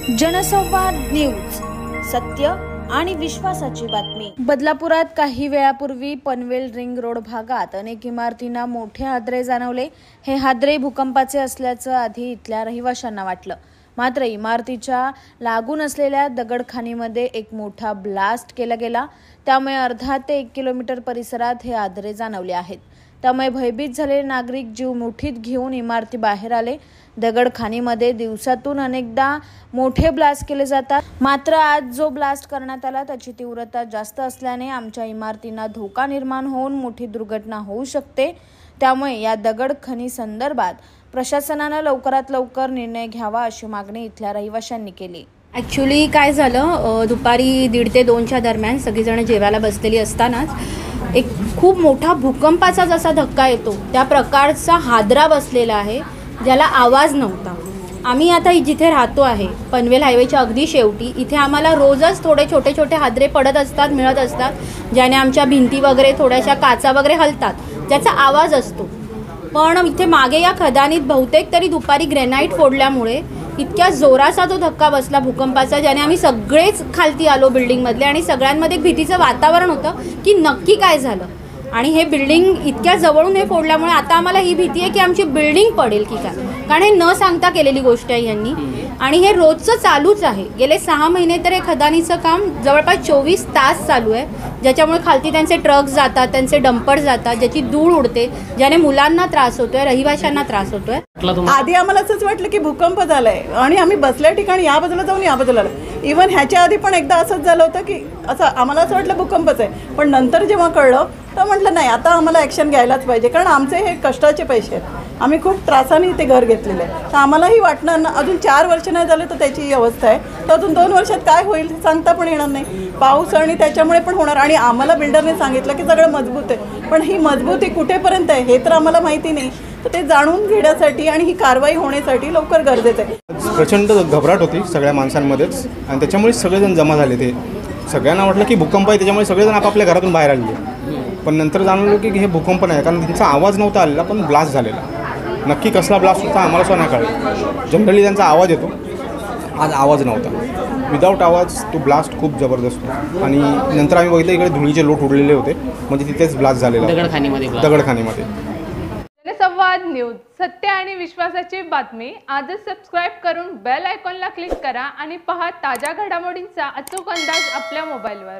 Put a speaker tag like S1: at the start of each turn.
S1: जनसंवाद न्यूज, सत्य आणि विश्वासाची बातमी। बदलापुरात काही वेळापूर्वी पनवेल रिंग रोड भागात अनेक इमारतींना मोठे हादरे जाणवले। हे हादरे भूकंपाचे असल्याचं आधी इथल्या रहिवाशांना वाटलं, मात्र इमारतीच्या लागून असलेल्या दगडखानीमध्ये एक मोठा ब्लास्ट केला गेला। त्यामुळे अर्धा ते 1 किलोमीटर परिसरात हे हादरे जाणवले आहेत। त्यामुळे भयभीत झालेले नागरिक जीव मुठीत घेऊन इमारती बाहेर आले। दगडखानीमध्ये दिवसातून अनेकदा मोठे ब्लास्ट केले जातात, मात्र आज जो ब्लास्ट करण्यात आला त्याची तीव्रता जास्त असल्याने आमच्या इमारतींना धोका निर्माण होऊन मोठी दुर्घटना होऊ शकते। त्यामुळे या दगडखानी संदर्भात प्रशासनाने लवकरात लवकर निर्णय घ्यावा अशी मागणी इथल्या रहिवाशांनी केली।
S2: ॲक्च्युली काय झालं, दुपारी 1:30 ते 2च्या दरम्यान सगळीजण जेवायला बसलेली असतानाच एक खूप मोठा भूकंपाचा जसा धक्का येतो त्या प्रकारचा हादरा बसलेला आहे, ज्याला आवाज नव्हता। आम्ही आता जिथे राहतो आहे पनवेल हायवेच्या अगदी शेवटी, इथे आम्हाला रोजच थोडे छोटे छोटे हादरे पडत असतात, मिळत असतात, ज्याने आमच्या भिंती वगैरे थोड्याशा काचा वगैरे हलतात, ज्याचा आवाज असतो। पण इथे मागे या खदानीत बहुतेक तरी दुपारी ग्रेनाइट फोडल्यामुळे इतक्या जोराचा तो धक्का बसला भूकंपाचा, ज्याने आम्ही सगळेच खालती आलो बिल्डिंगमधले, आणि सगळ्यांमध्ये एक भीतीचं वातावरण होतं की नक्की काय झालं। आणि हे बिल्डिंग इतक्या जवळून हे फोडल्यामुळे आता आम्हाला ही भीती आहे की आमची बिल्डिंग पडेल की काय, कारण हे न सांगता केलेली गोष्ट आहे यांनी। आणि हे रोजचं चालूच आहे, गेले 6 महिने तर हे खदानीचं काम जवळपास 24 तास चालू आहे, ज्याच्यामुळे खालती त्यांचे ट्रक जातात, त्यांचे डंपर जातात, ज्याची धूळ उडते, ज्याने मुलांना त्रास होतोय, रहिवाशांना त्रास होतोय।
S3: आधी आम्हाला असंच वाटलं की भूकंप झालाय आणि आम्ही बसल्या ठिकाणी या बाजूला जाऊन या बाजूला, इव्हन ह्याच्या आधी पण एकदा असंच झालं होतं की असं आम्हाला असं वाटलं भूकंपच आहे, पण नंतर जेव्हा कळलं तर म्हटलं नाही, आता आम्हाला ॲक्शन घ्यायलाच पाहिजे, कारण आमचे हे कष्टाचे पैसे आहेत, आम्ही खूप त्रासाने इथे घर घेतलेलं आहे। तर आम्हालाही वाटणार ना, अजून 4 वर्ष नाही झाले तर त्याची ही अवस्था आहे, तर अजून 2 वर्षात काय होईल सांगता पण येणार नाही, पाऊस आणि त्याच्यामुळे पण होणार। आणि आम्हाला बिल्डरने सांगितलं की सगळं मजबूत आहे, पण ही मजबूती कुठेपर्यंत आहे हे तर आम्हाला माहिती नाही, तर ते जाणून घेण्यासाठी आणि ही कारवाई होण्यासाठी लवकर गरजेचं आहे।
S4: प्रचंड घबराट होती सगळ्या माणसांमध्येच, आणि त्याच्यामुळे सगळेजण जमा झाले। ते सगळ्यांना वाटलं की भूकंप आहे, त्याच्यामुळे सगळेजण आपापल्या घरातून बाहेर आले। पण नंतर जाणवलं की हे भूकंप नाही, कारण त्यांचा आवाज नव्हता आलेला, पण ब्लास्ट झालेला। नक्की कसला ब्लास्ट होता आम्हाला सुद्धा नाही कळलं। जनरली त्यांचा आवाज येतो, आज आवाज नव्हता, विदाऊट आवाज तो ब्लास्ट खूप जबरदस्त होता। आणि नंतर आम्ही बघितलं इकडे धुळीचे लोट उडलेले होते, म्हणजे तिथेच ब्लास्ट झालेला दगडखानीमध्ये।
S5: जनसंवाद न्यूज, सत्य आणि विश्वासाची बातमी। आजच सबस्क्राईब करून बेल आयकॉनला क्लिक करा आणि पहा ताज्या घडामोडींचा अचूक अंदाज आपल्या मोबाईलवर।